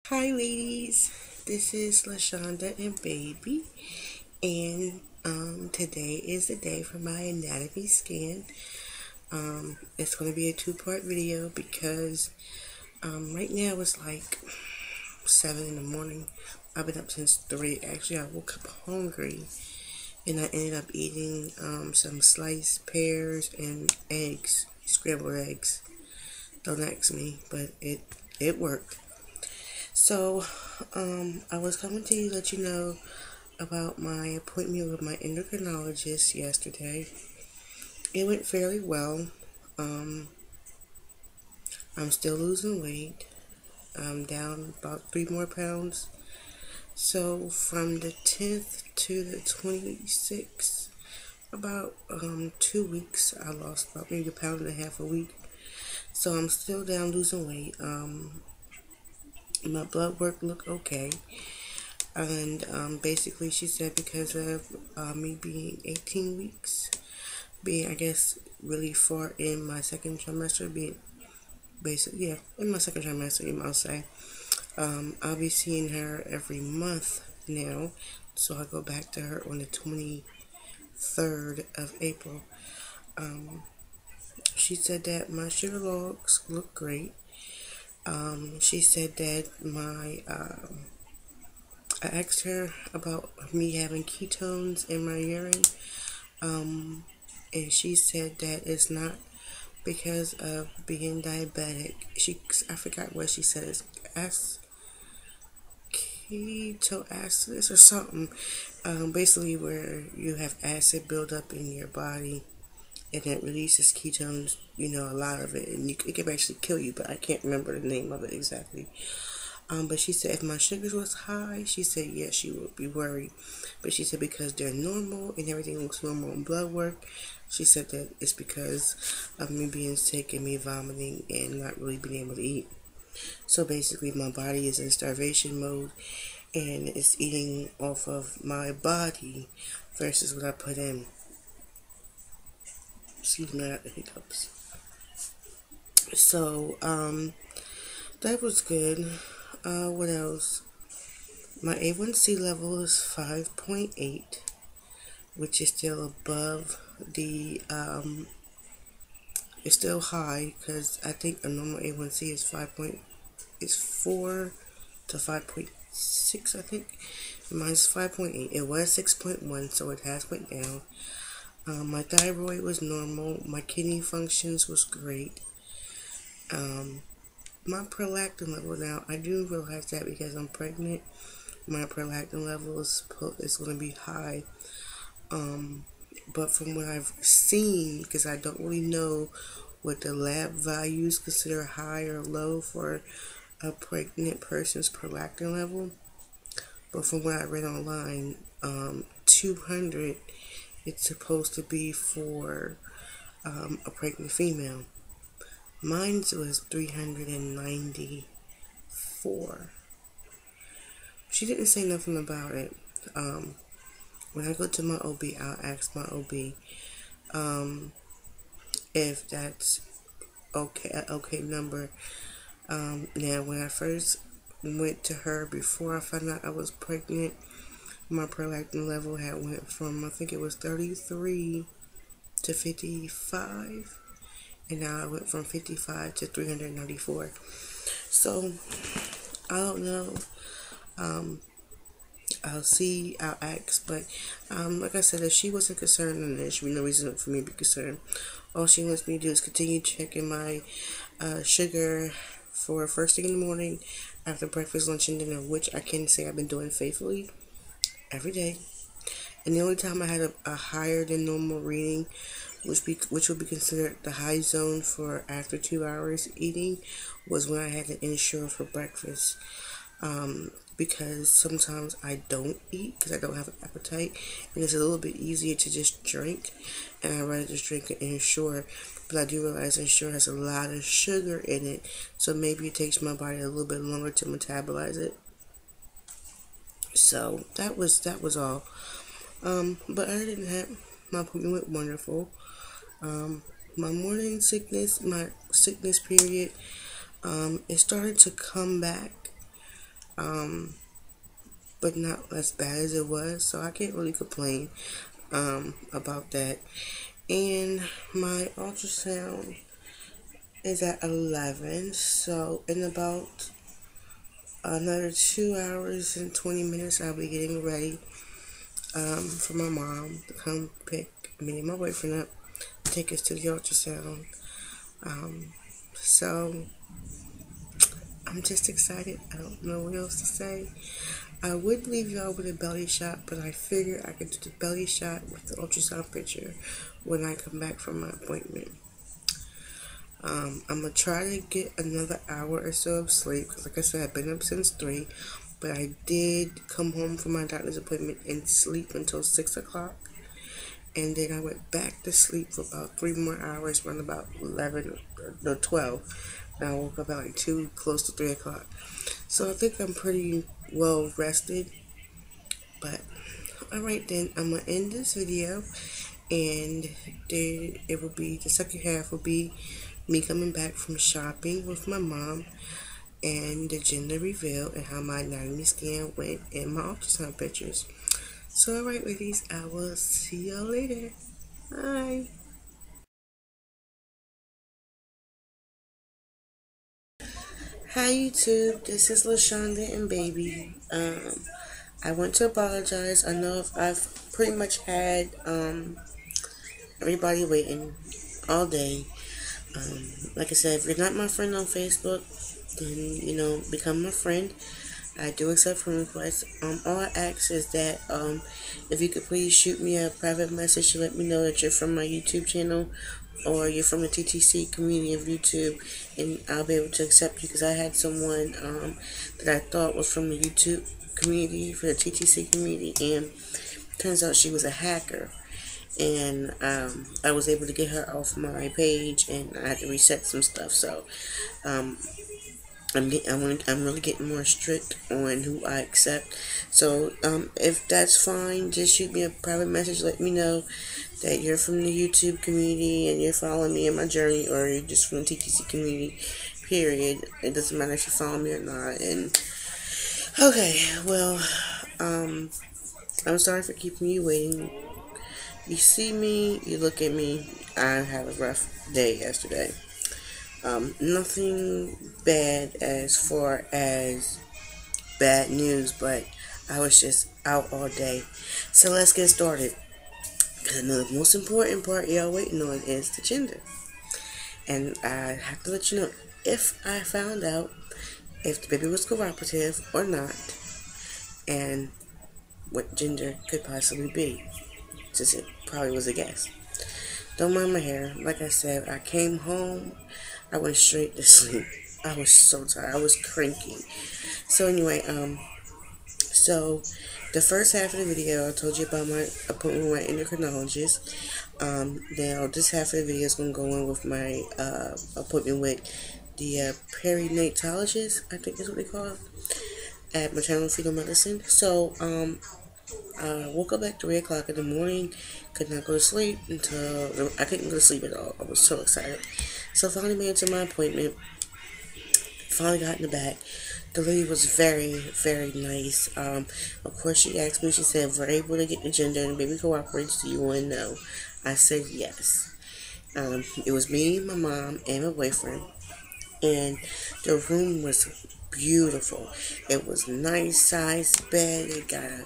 Hi ladies, this is LaShonda and Baby, and today is the day for my anatomy scan. It's going to be a two-part video because right now it's like 7 in the morning. I've been up since 3. Actually, I woke up hungry and I ended up eating some sliced pears and eggs, scrambled eggs. Don't ask me, but it worked. So, I was coming to you to let you know about my appointment with my endocrinologist yesterday. It went fairly well. Um, I'm still losing weight. I'm down about 3 more pounds. So from the 10th to the 26th, about 2 weeks, I lost about maybe a pound and a half a week. So I'm still down losing weight. My blood work looked okay. And basically, she said because of me being 18 weeks, being, I guess, really far in my second trimester, being basically, yeah, in my second trimester, you might say, I'll be seeing her every month now. So I go back to her on the 23rd of April. Um, she said that my sugar logs look great. She said that I asked her about me having ketones in my urine, and she said that it's not because of being diabetic. I forgot what she said. It's ketoacidosis or something. Basically, where you have acid buildup in your body, and it releases ketones. You know, a lot of it, and it can actually kill you. But I can't remember the name of it exactly. But she said if my sugars was high, she said yes, she would be worried. But she said because they're normal and everything looks normal in blood work, she said that it's because of me being sick and me vomiting and not really being able to eat. So basically, my body is in starvation mode and it's eating off of my body versus what I put in. Excuse me, I got the hiccups. So, that was good. What else? My A1C level is 5.8, which is still above the, it's still high because I think a normal A1C is 4 to 5.6, I think. Mine's 5.8. It was 6.1, so it has went down. My thyroid was normal. My kidney functions was great. My prolactin level now, I do realize that because I'm pregnant, my prolactin level is going to be high. But from what I've seen, because I don't really know what the lab values consider high or low for a pregnant person's prolactin level, but from what I read online, 200 it's supposed to be for a pregnant female. Mine was 394. She didn't say nothing about it. When I go to my OB, I'll ask my OB if that's okay number. Now, when I first went to her before I found out I was pregnant, my prolactin level had went from, I think it was 33 to 55, and now I went from 55 to 394. So I don't know. I'll ask, but like I said, if she wasn't concerned, then there should be no reason for me to be concerned. All she wants me to do is continue checking my sugar for first thing in the morning, after breakfast, lunch, and dinner, which I can say I've been doing faithfully every day. And the only time I had a higher than normal reading, which would be considered the high zone for after 2 hours eating, was when I had to ensure for breakfast. Because sometimes I don't eat because I don't have an appetite, and it's a little bit easier to just drink, and I'd rather just drink an Ensure. But I do realize Ensure has a lot of sugar in it, so maybe it takes my body a little bit longer to metabolize it. So that was all. But other than that, my appointment went wonderful. My sickness period, it started to come back. but not as bad as it was, so I can't really complain about that. And my ultrasound is at 11, so in about another 2 hours and 20 minutes I'll be getting ready for my mom to come pick me and my boyfriend up, take us to the ultrasound. So I'm just excited. I don't know what else to say. I would leave y'all with a belly shot, but I figured I could do the belly shot with the ultrasound picture when I come back from my appointment. I'm going to try to get another hour or so of sleep, because like I said, I've been up since 3, but I did come home from my doctor's appointment and sleep until 6 o'clock, and then I went back to sleep for about 3 more hours, around about 11 or 12, and I woke up at like 2, close to 3 o'clock. So I think I'm pretty well rested, but alright then, I'm going to end this video, and then it will be, the second half will be me coming back from shopping with my mom and the gender reveal and how my anatomy scan went and my ultrasound pictures. So alright ladies, I will see y'all later. Bye. Hi YouTube, this is LaShonda and Baby. I want to apologize. I know if I've pretty much had everybody waiting all day. Like I said, if you're not my friend on Facebook, then become my friend. I do accept friend requests. All I ask is that if you could please shoot me a private message to let me know that you're from my YouTube channel or you're from the TTC community of YouTube, and I'll be able to accept you, because I had someone that I thought was from the YouTube community, for the TTC community, and turns out she was a hacker. And I was able to get her off my page, and I had to reset some stuff. So I'm really getting more strict on who I accept. So if that's fine, just shoot me a private message. Let me know that you're from the YouTube community and you're following me in my journey, or you're just from the TTC community. Period. It doesn't matter if you follow me or not. And okay, well, I'm sorry for keeping you waiting. You see me, you look at me. I had a rough day yesterday. Nothing bad as far as bad news, but I was just out all day. So let's get started. Because I know the most important part y'all waiting on is the gender. And I have to let you know, if I found out if the baby was cooperative or not, and what gender could possibly be, since it probably was a guess. Don't mind my hair. Like I said, I came home, I went straight to sleep. I was so tired. I was cranky. So anyway, so the first half of the video, I told you about my appointment with my endocrinologist. Now this half of the video is going to go in with my appointment with the perinatologist, I think is what they call it, at maternal fetal medicine. So I woke up at 3 o'clock in the morning, could not go to sleep until, I couldn't go to sleep at all. I was so excited. So finally made it to my appointment, finally got in the back. The lady was very, very nice. Of course she asked me, she said, if we're able to get the gender and the baby cooperates, do you want to know? I said yes. It was me, my mom, and my boyfriend. And the room was beautiful. It was nice sized bed. It got a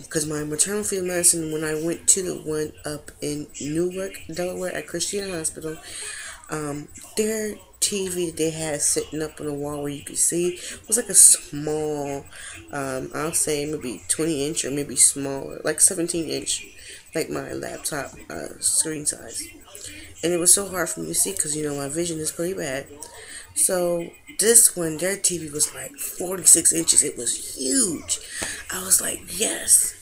because my maternal fetal medicine, when I went to the one up in Newark, Delaware, at Christiana Hospital, their TV that they had sitting up on the wall where you could see was like a small, I'll say maybe 20 inch or maybe smaller, like 17 inch, like my laptop screen size. And it was so hard for me to see because, my vision is pretty bad. So this one, their TV was like 46 inches. It was huge. I was like, yes.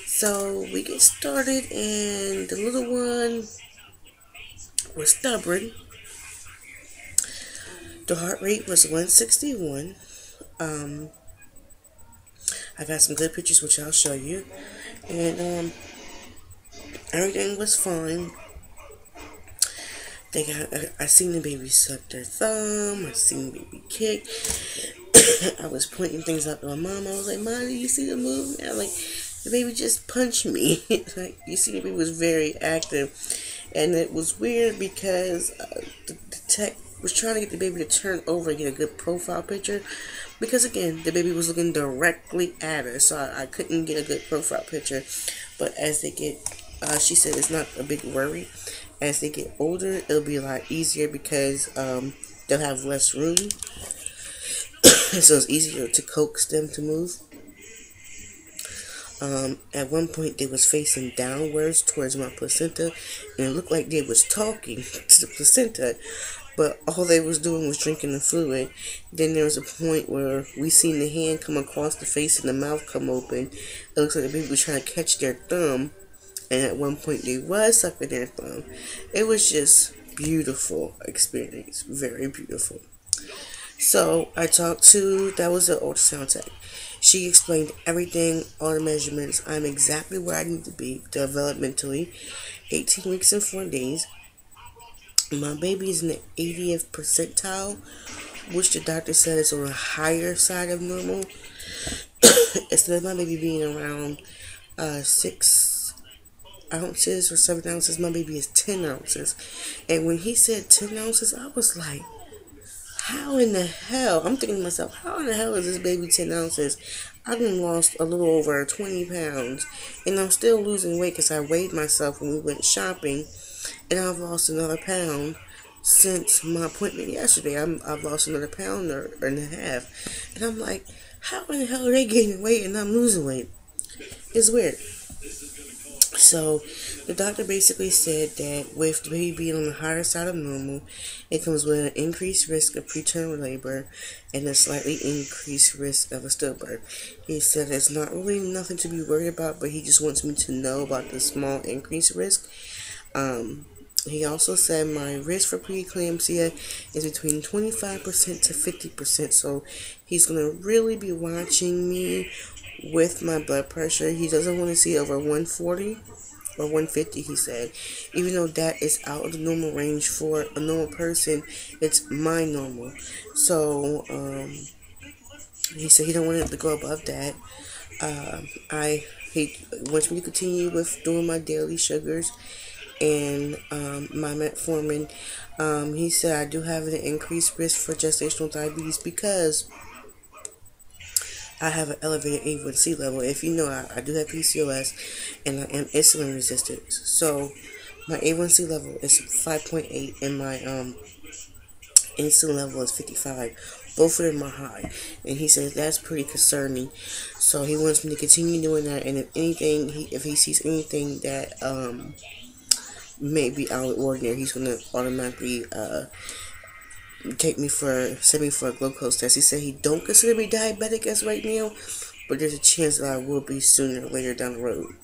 So we get started, and the little one was stubborn. The heart rate was 161. I got some good pictures, which I'll show you. And everything was fine. I seen the baby suck their thumb. I seen the baby kick. I was pointing things out to my mom. I was like, Mom, do you see the movement? I'm like, the baby just punched me. Like, you see, the baby was very active. And it was weird because the tech was trying to get the baby to turn over and get a good profile picture. Because, again, the baby was looking directly at her. So I couldn't get a good profile picture. But as they get, she said it's not a big worry. As they get older, it'll be a lot easier because they'll have less room. So it's easier to coax them to move. At one point, they was facing downwards towards my placenta, and it looked like they was talking to the placenta, but all they was doing was drinking the fluid. Then there was a point where we seen the hand come across the face and the mouth come open. It looks like the baby was trying to catch their thumb, and at one point they was sucking their thumb. It was just beautiful experience, very beautiful. So I talked to, that was the ultrasound tech. She explained everything, all the measurements. I'm exactly where I need to be developmentally. 18 weeks and 4 days. My baby is in the 80th percentile, which the doctor said is on the higher side of normal. Instead of my baby being around 6 ounces or 7 ounces, my baby is 10 ounces. And when he said 10 ounces, I was like, how in the hell? I'm thinking to myself, how in the hell is this baby 10 ounces? I've been lost a little over 20 pounds. And I'm still losing weight because I weighed myself when we went shopping. And I've lost another pound since my appointment yesterday. I've lost another pound and a half. And I'm like, how in the hell are they gaining weight and I'm losing weight? It's weird. So, the doctor basically said that with the baby being on the higher side of normal, it comes with an increased risk of preterm labor and a slightly increased risk of a stillbirth. He said it's not really nothing to be worried about, but he just wants me to know about the small increased risk. He also said my risk for preeclampsia is between 25% to 50%, so he's going to really be watching me with my blood pressure. He doesn't want to see over 140 or 150, he said. Even though that is out of the normal range for a normal person, it's my normal. So, he said he don't want it to go above that. He wants me to continue with doing my daily sugars and my metformin. He said I do have an increased risk for gestational diabetes because I have an elevated A1C level. If you know, I do have PCOS and I am insulin resistant. So my A1C level is 5.8 and my insulin level is 55. Both of them are high. And he says that's pretty concerning. So he wants me to continue doing that. And if anything, if he sees anything that may be out of the ordinary, he's going to automatically send me for a glucose test. He said he don't consider me diabetic as right now, but there's a chance that I will be sooner or later down the road.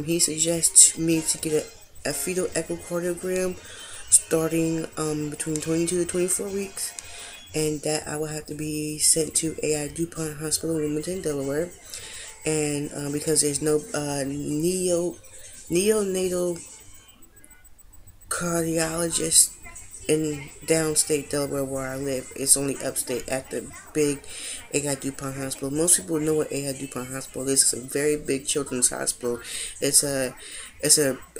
He suggests me to get a fetal echocardiogram starting between 22 to 24 weeks, and that I will have to be sent to AI DuPont Hospital in Wilmington, Delaware, and because there's no neonatal cardiologist in downstate Delaware where I live. It's only upstate at the big AI DuPont Hospital. Most people know what AI DuPont Hospital is. It's a very big children's hospital. It's a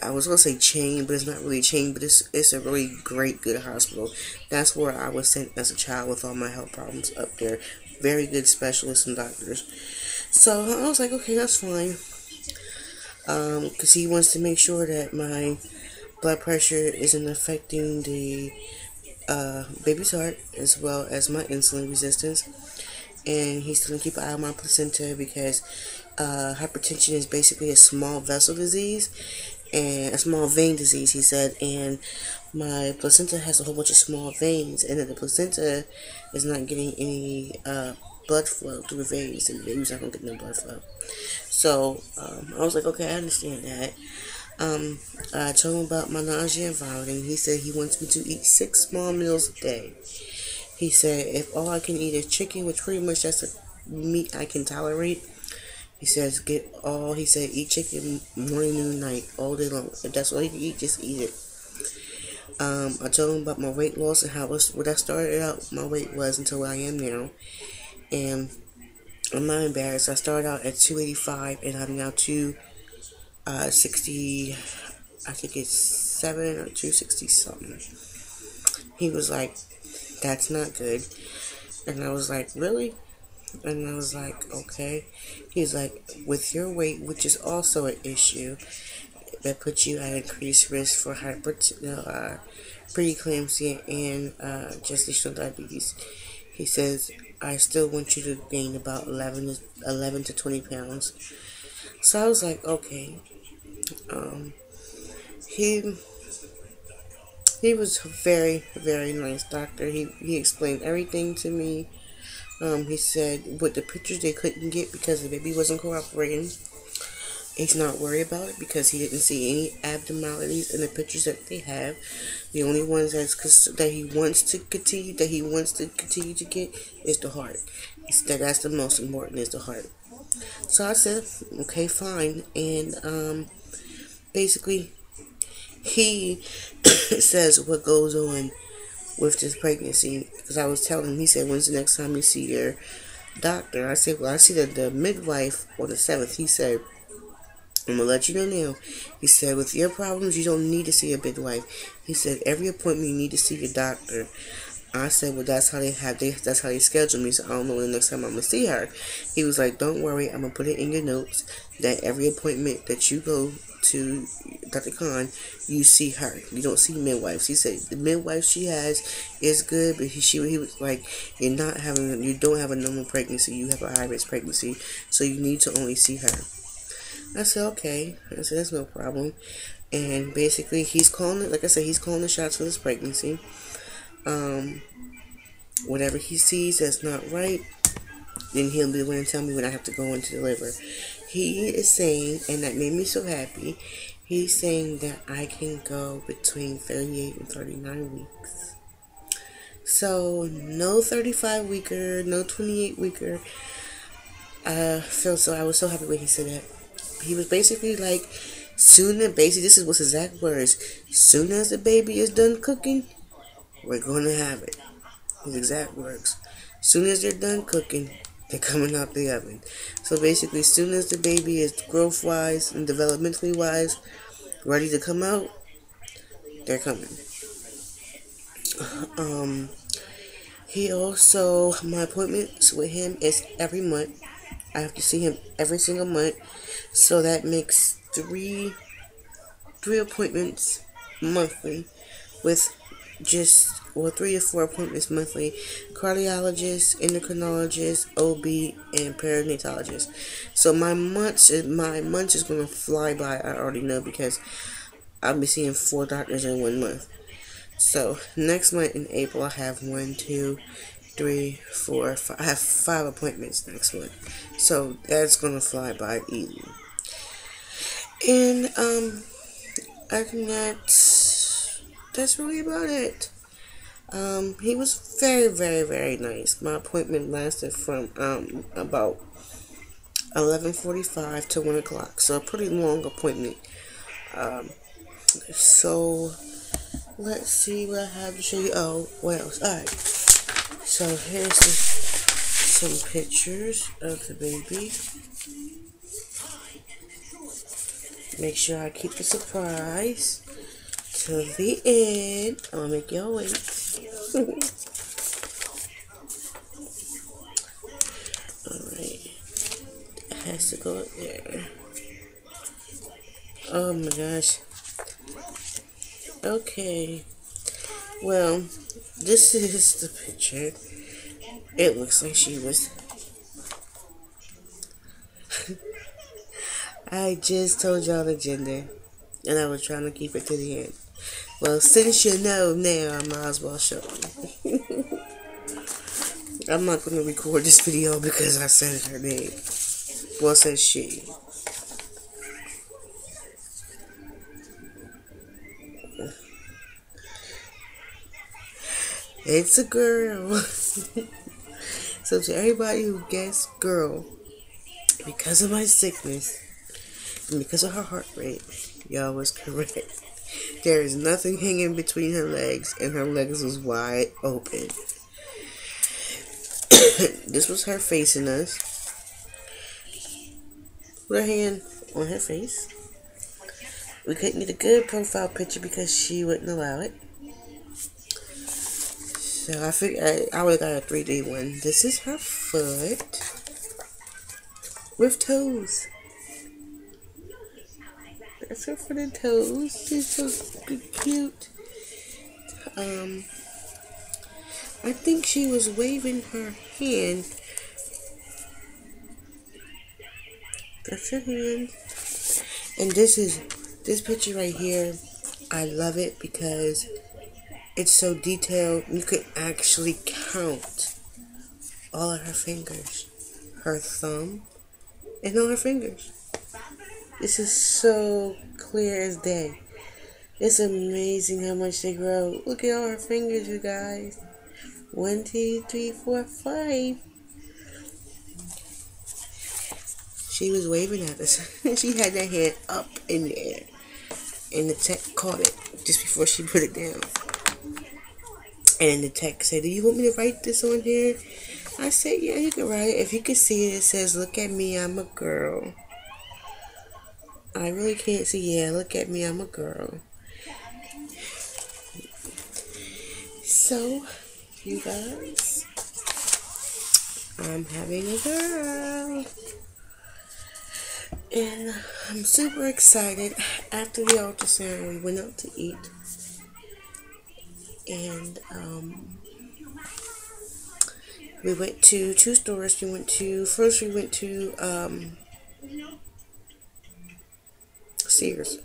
I was gonna say chain, but it's not really a chain, but it's a really great, good hospital. That's where I was sent as a child with all my health problems up there. Very good specialists and doctors. So I was like, okay, that's fine. Because he wants to make sure that my blood pressure isn't affecting the baby's heart as well as my insulin resistance. And he's going to keep an eye on my placenta because hypertension is basically a small vessel disease and a small vein disease, he said. And my placenta has a whole bunch of small veins, and then the placenta is not getting any blood flow through the veins, and the baby's not going to get no blood flow. So I was like, okay, I understand that. I told him about my nausea and vomiting. He said he wants me to eat 6 small meals a day. He said if all I can eat is chicken, which pretty much that's the meat I can tolerate. He says he said eat chicken morning, noon, night, all day long. If that's all you can eat, just eat it. I told him about my weight loss and what I started out my weight was until where I am now. And I'm not embarrassed. I started out at 285 and I'm now 260, I think it's 7 or 260 something. He was like, that's not good. And I was like, really? And I was like, okay. He's like, with your weight, which is also an issue, that puts you at increased risk for preeclampsia and gestational diabetes. He says, I still want you to gain about 11 to 20 pounds. So I was like, okay. He was a very, very nice doctor. He explained everything to me. He said with the pictures they couldn't get because the baby wasn't cooperating. He's not worried about it because he didn't see any abnormalities in the pictures that they have. The only ones that he wants to continue to get is the heart. He said that's the most important, is the heart. So I said, okay, fine. And basically he says what goes on with this pregnancy, because I was telling him, he said, when's the next time you see your doctor? I said, well, I see the midwife on the 7th. He said, I'm going to let you know now. He said, with your problems, you don't need to see a midwife. He said, every appointment you need to see your doctor. I said, well, that's how they schedule me, so I don't know when the next time I'm going to see her. He was like, don't worry, I'm going to put it in your notes that every appointment that you go to Dr. Khan, you see her. You don't see midwives. He said, the midwife she has is good, but he was like, you don't have a normal pregnancy, you have a high-risk pregnancy, so you need to only see her. I said, okay. I said, that's no problem. And basically, he's calling it, like I said, he's calling the shots for this pregnancy. Whatever he sees that's not right, then he'll be the one to tell me when I have to go in to deliver. He is saying, and that made me so happy, he's saying that I can go between 38 and 39 weeks. So, no 35-weeker, no 28-weeker. I was so happy when he said that. He was basically like, this is what's exact words, soon as the baby is done cooking, we're going to have it. His exact words. Soon as they're done cooking, they're coming out the oven. So basically, as soon as the baby is growth-wise and developmentally wise ready to come out, they're coming. He also, my appointments with him is every month. I have to see him every single month. So that makes three appointments monthly with 3 to 4 appointments monthly. Cardiologist, endocrinologist, OB, and perinatologist. So my months is going to fly by. I already know because I'll be seeing 4 doctors in 1 month. So next month in April, I have 1, 2, 3, 4, 5. I have 5 appointments next month. So that's going to fly by easily. And I think that's really about it. He was very, very, very nice. My appointment lasted from about 11:45 to 1 o'clock, so a pretty long appointment. So let's see what I have to show you. Oh, what else? Alright, so here's some pictures of the baby. Make sure I keep the surprise till the end. I'm gonna make y'all wait. Alright. It has to go up there. Oh my gosh. Okay. Well, this is the picture. It looks like she was... I just told y'all the gender, and I was trying to keep it to the end. Well, since you know now, I might as well show you. I'm not going to record this video because I said her name. Well, it says she. It's a girl. So to everybody who guessed girl, because of my sickness, and because of her heart rate, y'all was correct. There is nothing hanging between her legs, and her legs was wide open. This was her facing us, with her hand on her face. We couldn't get a good profile picture because she wouldn't allow it. So I figured I would have got a 3D one. This is her foot with toes. That's her foot and toes. She's so cute. I think she was waving her hand. That's her hand. And this picture right here, I love it because it's so detailed. You could actually count all of her fingers, her thumb, and all her fingers. This is so clear as day. It's amazing how much they grow. Look at all her fingers, you guys. 1, 2, 3, 4, 5. She was waving at us. She had that hand up in the air, and the tech caught it just before she put it down. And the tech said, "Do you want me to write this on here?" I said, "Yeah, you can write it." If you can see it, it says, "Look at me, I'm a girl." I really can't see. Yeah, look at me, I'm a girl. So, you guys, I'm having a girl. And I'm super excited. After the ultrasound, we went out to eat. And we went to 2 stores. First we went to Sears.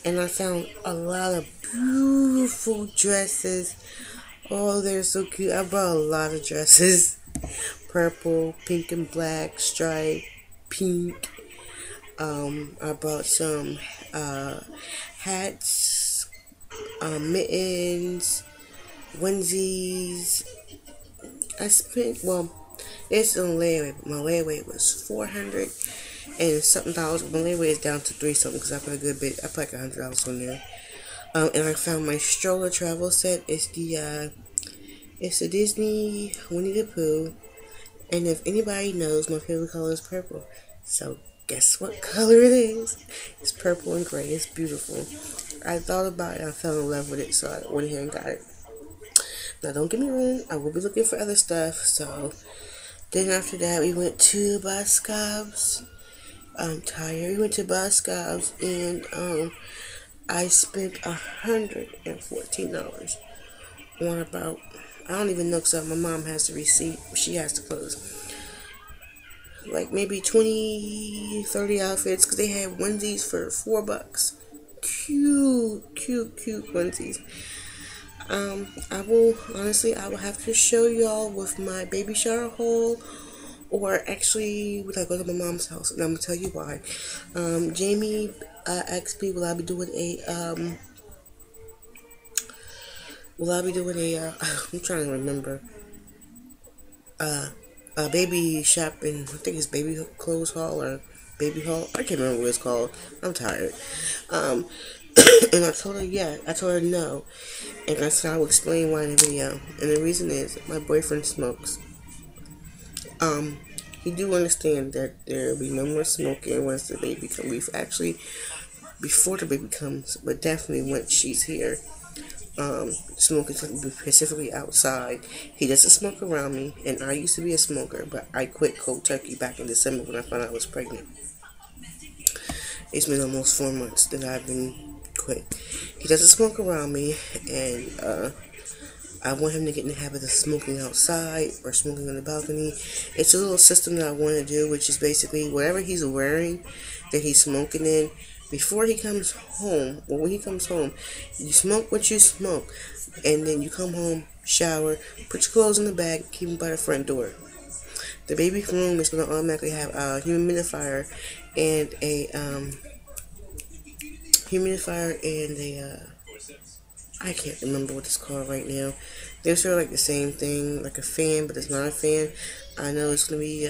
And I found a lot of beautiful dresses. Oh, they're so cute. I bought a lot of dresses. Purple, pink and black, stripe, pink. I bought some hats, mittens, onesies. I spent, it's on layaway, but my layaway was $400 and something dollars. My layaway is down to $3 something because I put a good bit. I put like $100 on there. And I found my stroller travel set. It's the Disney Winnie the Pooh. And if anybody knows, my favorite color is purple. So guess what color it is? It's purple and gray. It's beautiful. I thought about it. I fell in love with it, so I went ahead and got it. Now, don't get me wrong. I will be looking for other stuff. So then after that, we went to Boscov's. I'm tired. We went to Boscov's, and I spent $114 on about, I don't even know because my mom has the receipt. She has the clothes. Like maybe 20, 30 outfits because they had onesies for $4. Cute onesies. I will have to show y'all with my baby shower haul, or actually we gotta go to my mom's house, and I'm gonna tell you why. Jamie asked me, will I be doing a I'm trying to remember, a baby shopping, I think it's baby clothes haul or baby haul. I can't remember what it's called. I'm tired. And I told her, yeah. I told her no. And I said I will explain why in the video. And the reason is my boyfriend smokes. He do understand that there will be no more smoking once the baby comes. We've actually, before the baby comes, but definitely once she's here, smoking is going to be specifically outside. He doesn't smoke around me, and I used to be a smoker, but I quit cold turkey back in December when I found out I was pregnant. It's been almost 4 months that I've been quit. He doesn't smoke around me, and I want him to get in the habit of smoking outside or smoking on the balcony. It's a little system that I want to do, which is basically whatever he's wearing that he's smoking in, before he comes home, or when he comes home, you smoke what you smoke, and then you come home, shower, put your clothes in the bag, keep them by the front door. The baby room is going to automatically have a humidifier and a I can't remember what it's called right now. They're sort of like the same thing, like a fan, but it's not a fan. I know it's going to be,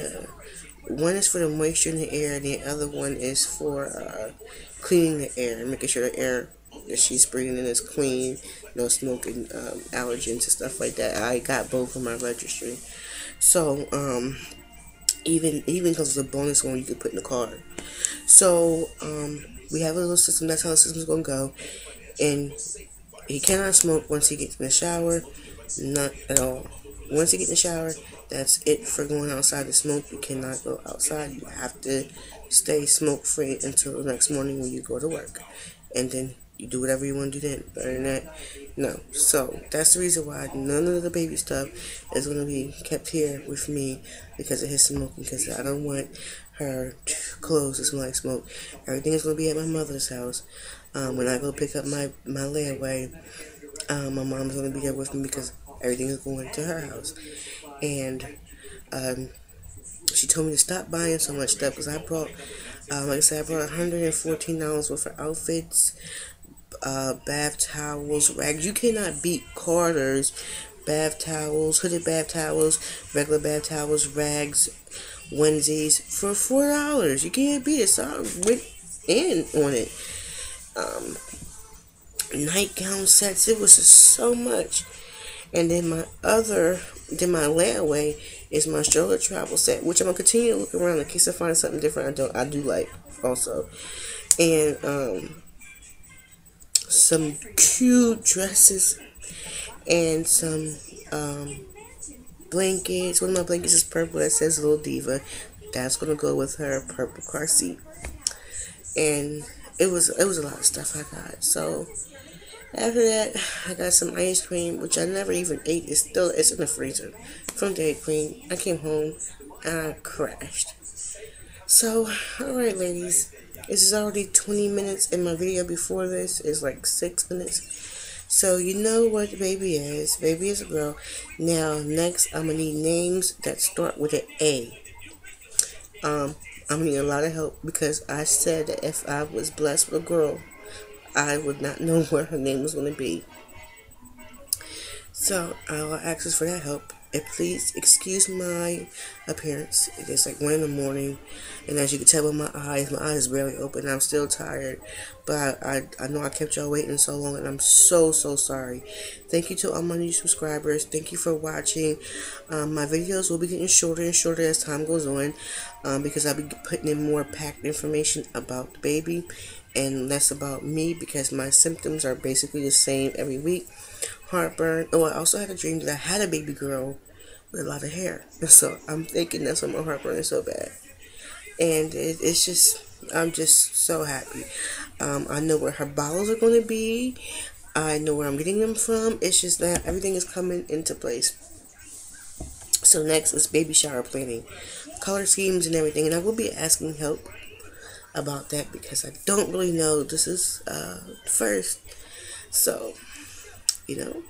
one is for the moisture in the air, and the other one is for cleaning the air and making sure the air that she's breathing in is clean, no smoking, allergens and stuff like that. I got both on my registry. So, even because it's a bonus one you can put in the card. So, we have a little system. That's how the system's gonna go. And he cannot smoke once he gets in the shower. Not at all. Once you get in the shower, that's it for going outside to smoke. You cannot go outside. You have to stay smoke free until the next morning when you go to work. And then you do whatever you want to do then. Better than that, no. So that's the reason why none of the baby stuff is going to be kept here with me because of his smoking. Because I don't want her clothes to smell like smoke. Everything is going to be at my mother's house. When I go pick up my layaway, my mom's going to be there with me because everything is going to her house. And she told me to stop buying so much stuff because I brought, like I said, I brought $114 worth of outfits, bath towels, rags. You cannot beat Carter's bath towels, hooded bath towels, regular bath towels, rags, onesies for $4. You can't beat it. So I went in on it. Nightgown sets. It was just so much. And then my layaway is my stroller travel set, which I'm gonna continue to look around in case I find something different. I do like also, and some cute dresses and some blankets. One of my blankets is purple that says Little Diva. That's gonna go with her purple car seat. And it was a lot of stuff I got. So after that, I got some ice cream, which I never even ate. It's in the freezer from Dairy Queen. I came home and I crashed. So, alright ladies, this is already 20 minutes and my video before this is like 6 minutes. So you know what baby is. Baby is a girl. Now, next I'm going to need names that start with an A. I'm going to need a lot of help because I said that if I was blessed with a girl, I would not know what her name was going to be. So, I'll ask us for that help. And please excuse my appearance. It's like 1 in the morning. And as you can tell by my eyes barely open. I'm still tired. But I know I kept y'all waiting so long. And I'm so sorry. Thank you to all my new subscribers. Thank you for watching. My videos will be getting shorter and shorter as time goes on. Because I'll be putting in more packed information about the baby. And less about me. Because my symptoms are basically the same every week. Heartburn. Oh, I also had a dream that I had a baby girl with a lot of hair. So I'm thinking that's why my heartburn is so bad. And it's just, I'm just so happy. I know where her bottles are going to be. I know where I'm getting them from. It's just that everything is coming into place. So next is baby shower planning, color schemes and everything. And I will be asking help about that because I don't really know. This is first. So, you know.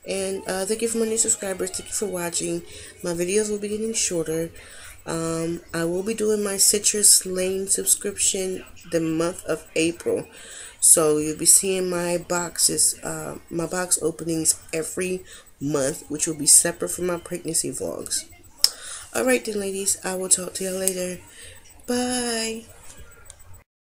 And thank you for my new subscribers. Thank you for watching. My videos will be getting shorter. I will be doing my Citrus Lane subscription the month of April. So you'll be seeing my boxes, my box openings every month, which will be separate from my pregnancy vlogs. Alright then ladies, I will talk to y'all later. Bye.